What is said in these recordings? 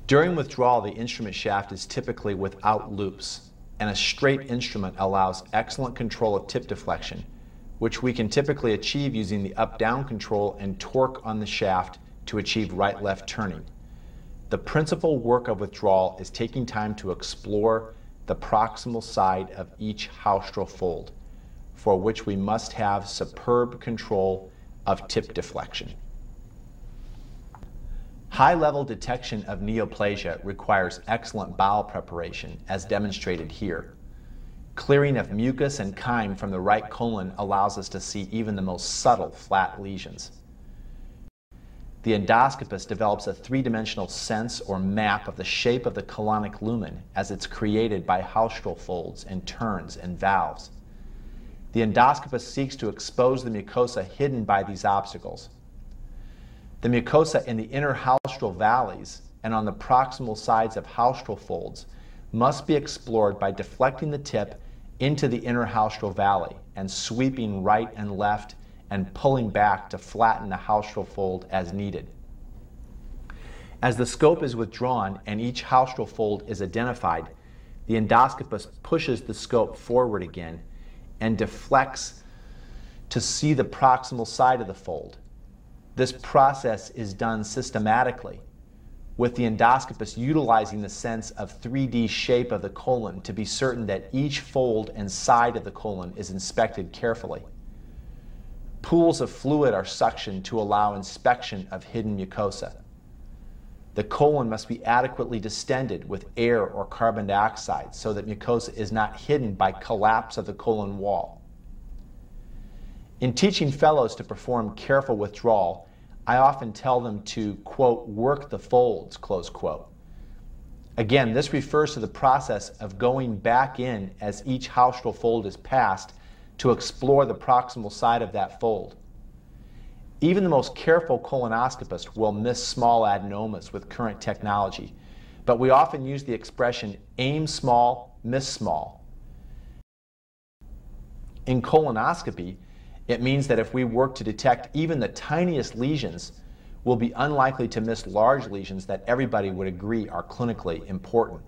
During withdrawal, the instrument shaft is typically without loops, and a straight instrument allows excellent control of tip deflection, which we can typically achieve using the up-down control and torque on the shaft to achieve right-left turning. The principal work of withdrawal is taking time to explore the proximal side of each haustral fold, for which we must have superb control of tip deflection. High-level detection of neoplasia requires excellent bowel preparation, as demonstrated here. Clearing of mucus and chyme from the right colon allows us to see even the most subtle flat lesions. The endoscopist develops a three-dimensional sense or map of the shape of the colonic lumen as it's created by haustral folds and turns and valves. The endoscopist seeks to expose the mucosa hidden by these obstacles. The mucosa in the inner haustral valleys and on the proximal sides of haustral folds must be explored by deflecting the tip into the inner haustral valley and sweeping right and left and pulling back to flatten the haustral fold as needed. As the scope is withdrawn and each haustral fold is identified, the endoscopist pushes the scope forward again and deflects to see the proximal side of the fold. This process is done systematically, with the endoscopist utilizing the sense of 3D shape of the colon to be certain that each fold and side of the colon is inspected carefully. Pools of fluid are suctioned to allow inspection of hidden mucosa. The colon must be adequately distended with air or carbon dioxide so that mucosa is not hidden by collapse of the colon wall. In teaching fellows to perform careful withdrawal, I often tell them to, quote, work the folds, close quote. Again, this refers to the process of going back in as each haustral fold is passed to explore the proximal side of that fold. Even the most careful colonoscopist will miss small adenomas with current technology, but we often use the expression aim small, miss small. In colonoscopy, it means that if we work to detect even the tiniest lesions, we'll be unlikely to miss large lesions that everybody would agree are clinically important.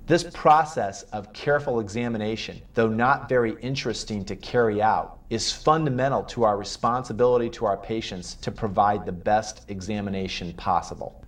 This process of careful examination, though not very interesting to carry out, is fundamental to our responsibility to our patients to provide the best examination possible.